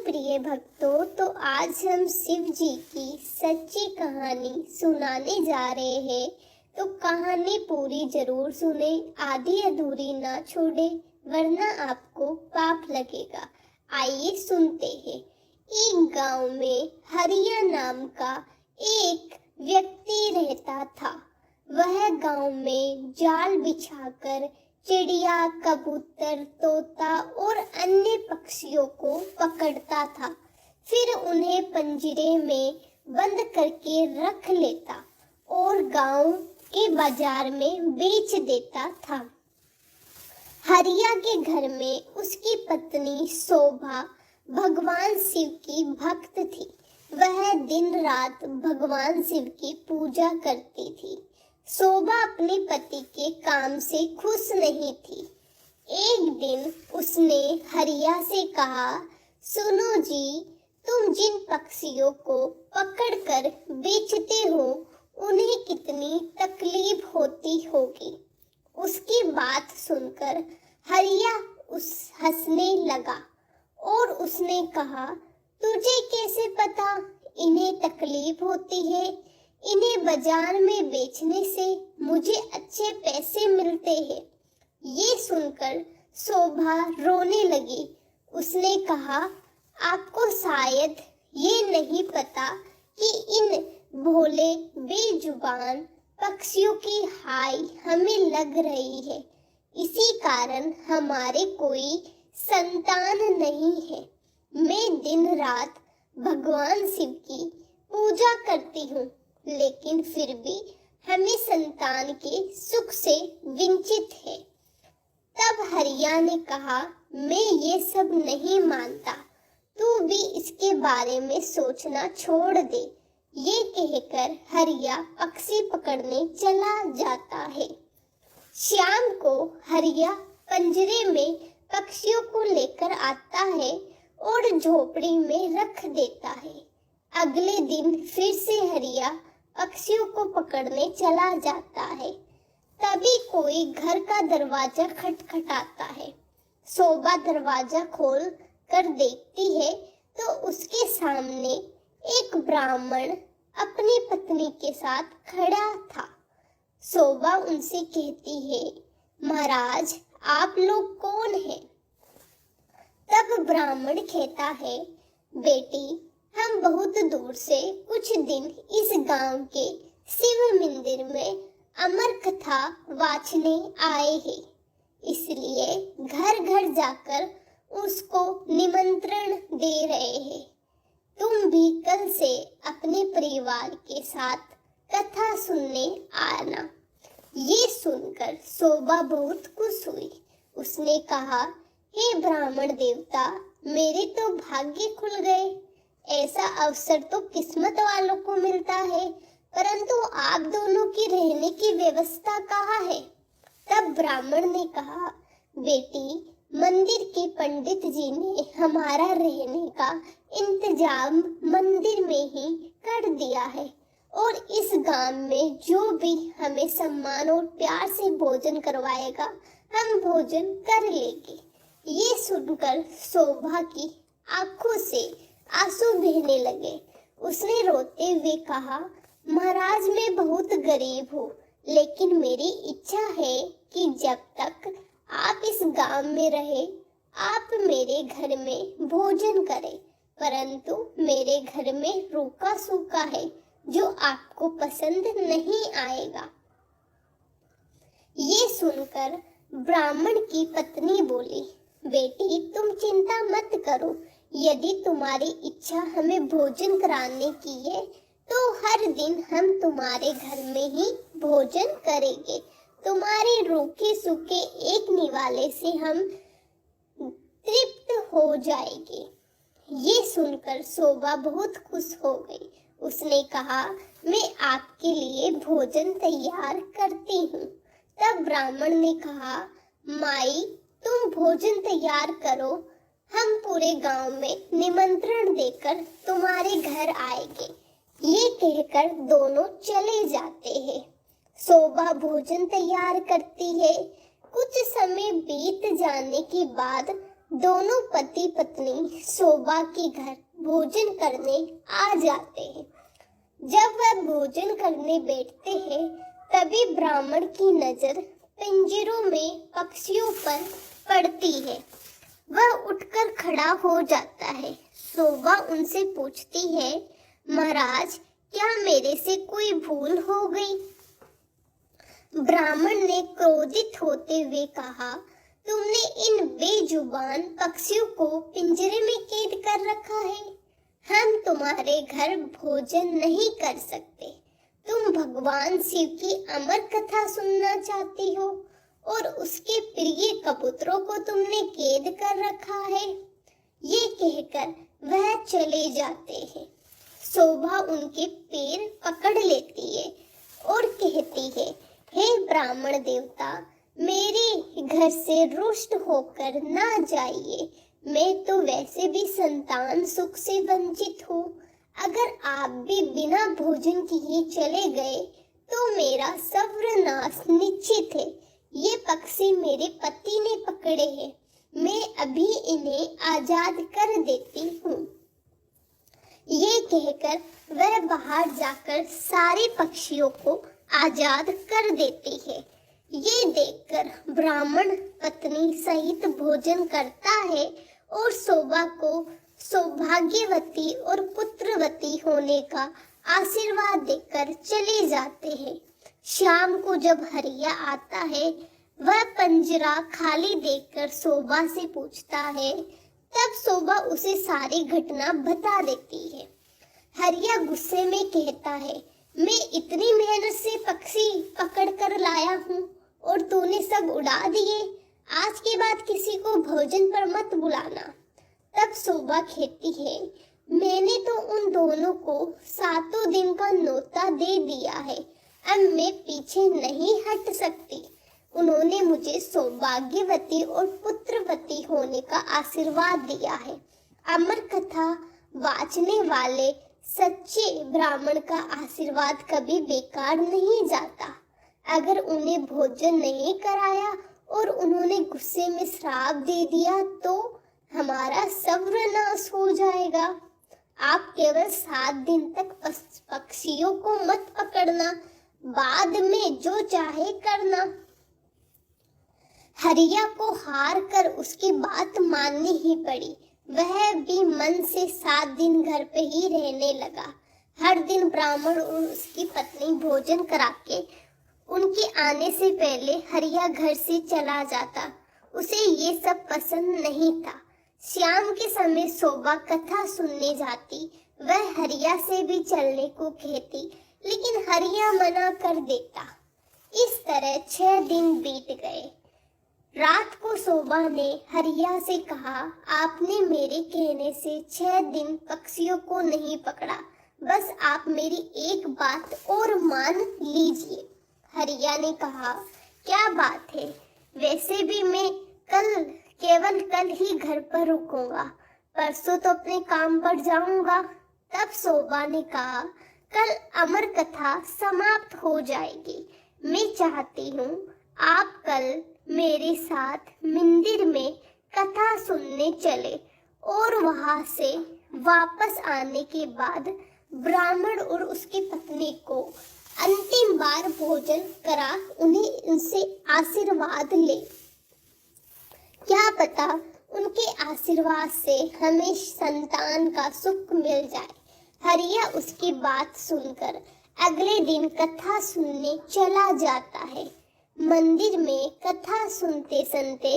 प्रिय भक्तों, तो आज हम शिव जी की सच्ची कहानी सुनाने जा रहे हैं। तो कहानी पूरी जरूर सुने, आधी अधूरी ना छोड़े, वरना आपको पाप लगेगा। आइए सुनते हैं। एक गांव में हरिया नाम का एक व्यक्ति रहता था। वह गांव में जाल बिछाकर चिड़िया, कबूतर, तोता और अन्य पक्षियों को पकड़ता था। फिर उन्हें पिंजरे में बंद करके रख लेता और गांव के बाजार में बेच देता था। हरिया के घर में उसकी पत्नी शोभा भगवान शिव की भक्त थी। वह दिन रात भगवान शिव की पूजा करती थी। शोभा अपने पति के काम से खुश नहीं थी। एक दिन उसने हरिया से कहा, सुनो जी, तुम जिन पक्षियों को पकड़कर बेचते हो, उन्हें कितनी तकलीफ होती होगी। उसकी बात सुनकर हरिया हंसने लगा और उसने कहा, तुझे कैसे पता इन्हें तकलीफ होती है? इन्हें बाजार में बेचने से मुझे अच्छे पैसे मिलते हैं। ये सुनकर शोभा रोने लगी। उसने कहा, आपको शायद ये नहीं पता कि इन भोले बेजुबान पक्षियों की हाय हमें लग रही है। इसी कारण हमारे कोई संतान नहीं है। मैं दिन रात भगवान शिव की पूजा करती हूँ, लेकिन फिर भी हमें संतान के सुख से वंचित है। तब हरिया ने कहा, मैं ये सब नहीं मानता, तू भी इसके बारे में सोचना छोड़ दे। ये कहकर हरिया पक्षी पकड़ने चला जाता है। शाम को हरिया पिंजरे में पक्षियों को लेकर आता है और झोपड़ी में रख देता है। अगले दिन फिर से हरिया पक्षियों को पकड़ने चला जाता है। तभी कोई घर का दरवाजा खटखटाता है। शोभा दरवाजा खोल कर देखती है तो उसके सामने एक ब्राह्मण अपनी पत्नी के साथ खड़ा था। शोभा उनसे कहती है, महाराज, आप लोग कौन हैं? तब ब्राह्मण कहता है, बेटी, हम बहुत दूर से कुछ दिन इस गांव के शिव मंदिर में अमर कथा वाचने आए हैं, इसलिए घर घर जाकर उसको निमंत्रण दे रहे हैं। तुम भी कल से अपने परिवार के साथ कथा सुनने आना। ये सुनकर शोभा बहुत खुश हुई। उसने कहा, हे ब्राह्मण देवता, मेरे तो भाग्य खुल गए। ऐसा अवसर तो किस्मत वालों को मिलता है, परंतु आप दोनों की रहने की व्यवस्था कहाँ है? तब ब्राह्मण ने कहा, बेटी, मंदिर के पंडित जी ने हमारा रहने का इंतजाम मंदिर में ही कर दिया है और इस गांव में जो भी हमें सम्मान और प्यार से भोजन करवाएगा, हम भोजन कर लेंगे। ये सुनकर शोभा की आंखों से आंसू बहने लगे। उसने रोते हुए कहा, महाराज, मैं बहुत गरीब हूँ, लेकिन मेरी इच्छा है कि जब तक आप इस गांव में रहे, आप मेरे घर में भोजन करें, परंतु मेरे घर में रूखा सूखा है जो आपको पसंद नहीं आएगा। ये सुनकर ब्राह्मण की पत्नी बोली, बेटी, तुम चिंता मत करो। यदि तुम्हारी इच्छा हमें भोजन कराने की है, तो हर दिन हम तुम्हारे घर में ही भोजन करेंगे। तुम्हारे रूखे सूखे एक निवाले से हम तृप्त हो जाएंगे। ये सुनकर शोभा बहुत खुश हो गई। उसने कहा, मैं आपके लिए भोजन तैयार करती हूँ। तब ब्राह्मण ने कहा, माई, तुम भोजन तैयार करो, हम पूरे गांव में निमंत्रण देकर तुम्हारे घर आएंगे। ये कहकर दोनों चले जाते हैं। शोभा भोजन तैयार करती है। कुछ समय बीत जाने के बाद दोनों पति पत्नी शोभा के घर भोजन करने आ जाते हैं। जब वह भोजन करने बैठते हैं तभी ब्राह्मण की नजर पिंजरों में पक्षियों पर पड़ती है। वह उठकर खड़ा हो जाता है। शोभा उनसे पूछती है, महाराज, क्या मेरे से कोई भूल हो गई? ब्राह्मण ने क्रोधित होते हुए कहा, तुमने इन बेजुबान पक्षियों को पिंजरे में कैद कर रखा है। हम तुम्हारे घर भोजन नहीं कर सकते। तुम भगवान शिव की अमर कथा सुनना चाहती हो और उसके प्रिय कबूतरों को तुमने कैद कर रखा है। ये कहकर वह चले जाते हैं। शोभा उनके पैर पकड़ लेती है और कहती है, हे ब्राह्मण देवता, मेरे घर से रुष्ट होकर ना जाइए। मैं तो वैसे भी संतान सुख से वंचित हूँ। अगर आप भी बिना भोजन किए चले गए तो मेरा सर्वनाश निश्चित है। ये पक्षी मेरे पति ने पकड़े हैं। मैं अभी इन्हें आजाद कर देती हूँ। ये कहकर वह बाहर जाकर सारे पक्षियों को आजाद कर देती है। ये देखकर ब्राह्मण पत्नी सहित भोजन करता है और शोभा को सौभाग्यवती और पुत्रवती होने का आशीर्वाद देकर चले जाते हैं। शाम को जब हरिया आता है, वह पंजरा खाली देखकर शोभा से पूछता है। तब शोभा उसे सारी घटना बता देती है। हरिया गुस्से में कहता है, मैं इतनी मेहनत से पक्षी पकड़ कर लाया हूँ और तूने सब उड़ा दिए। आज के बाद किसी को भोजन पर मत बुलाना। तब शोभा कहती है, मैंने तो उन दोनों को 7 दिन का न्योता दे दिया है। अब मैं पीछे नहीं हट सकती। उन्होंने मुझे सौभाग्यवती और पुत्रवती होने का आशीर्वाद दिया है। अमर कथा वाचने वाले सच्चे ब्राह्मण का आशीर्वाद कभी बेकार नहीं जाता। अगर उन्हें भोजन नहीं कराया और उन्होंने गुस्से में श्राप दे दिया तो हमारा सर्वनाश हो जाएगा। आप केवल 7 दिन तक पक्षियों को मत पकड़ना, बाद में जो चाहे करना। हरिया को हार कर उसकी बात माननी ही पड़ी। वह भी मन से 7 दिन घर पे ही रहने लगा। हर दिन ब्राह्मण और उसकी पत्नी भोजन करा के उनके आने से पहले हरिया घर से चला जाता। उसे ये सब पसंद नहीं था। शाम के समय शोभा कथा सुनने जाती। वह हरिया से भी चलने को कहती, लेकिन हरिया मना कर देता। इस तरह 6 दिन बीत गए। रात को शोभा ने हरिया से कहा, आपने मेरे कहने से 6 दिन पक्षियों को नहीं पकड़ा। बस आप मेरी एक बात और मान लीजिए। हरिया ने कहा, क्या बात है? वैसे भी मैं केवल कल ही घर पर रुकूंगा, परसों तो अपने काम पर जाऊंगा। तब शोभा ने कहा, कल अमर कथा समाप्त हो जाएगी। मैं चाहती हूँ आप कल मेरे साथ मंदिर में कथा सुनने चले और वहां से वापस आने के बाद ब्राह्मण और उसकी पत्नी को अंतिम बार भोजन करा उन्हें उनसे आशीर्वाद ले। क्या पता उनके आशीर्वाद से हमें संतान का सुख मिल जाए। हरिया उसकी बात सुनकर अगले दिन कथा सुनने चला जाता है। मंदिर में कथा सुनते सुनते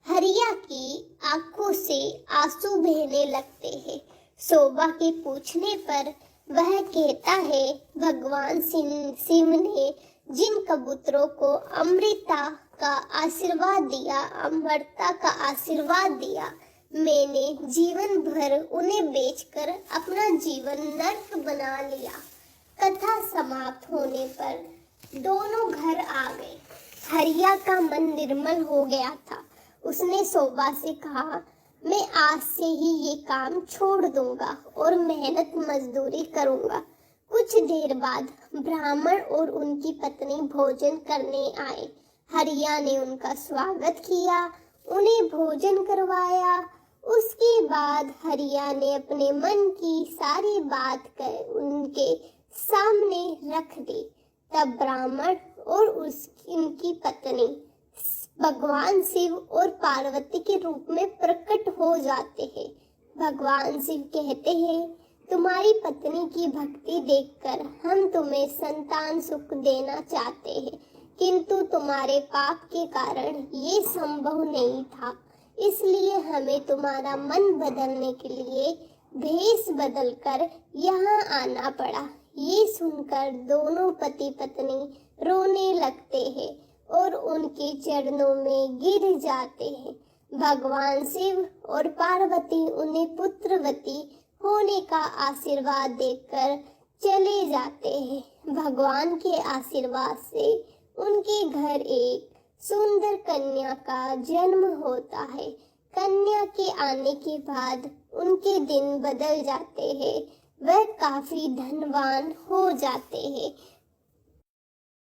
हरिया की आंखों से आंसू बहने लगते हैं। शोभा के पूछने पर वह कहता है, भगवान शिव ने जिन कबूतरों को अमृता का आशीर्वाद दिया, अमरता का आशीर्वाद दिया, मैंने जीवन भर उन्हें बेचकर अपना जीवन नर्क बना लिया। कथा समाप्त होने पर दोनों घर आ गए। हरिया का मन निर्मल हो गया था। उसने शोभा से कहा, मैं आज से ही ये काम छोड़ दूंगा और मेहनत मजदूरी करूंगा। कुछ देर बाद ब्राह्मण और उनकी पत्नी भोजन करने आए। हरिया ने उनका स्वागत किया उन्हें भोजन करवाया। उसके बाद हरिया ने अपने मन की सारी बात कर उनके सामने रख दी। तब ब्राह्मण और उनकी पत्नी भगवान शिव और पार्वती के रूप में प्रकट हो जाते हैं। भगवान शिव कहते हैं, तुम्हारी पत्नी की भक्ति देखकर हम तुम्हें संतान सुख देना चाहते हैं, किंतु तुम्हारे पाप के कारण ये संभव नहीं था, इसलिए हमें तुम्हारा मन बदलने के लिए भेष बदलकर यहाँ आना पड़ा। ये सुनकर दोनों पति पत्नी रोने लगते हैं और उनके चरणों में गिर जाते हैं। भगवान शिव और पार्वती उन्हें पुत्रवती होने का आशीर्वाद देकर चले जाते हैं। भगवान के आशीर्वाद से उनके घर एक सुंदर कन्या का जन्म होता है। कन्या के आने के बाद उनके दिन बदल जाते हैं। वह काफी धनवान हो जाते हैं।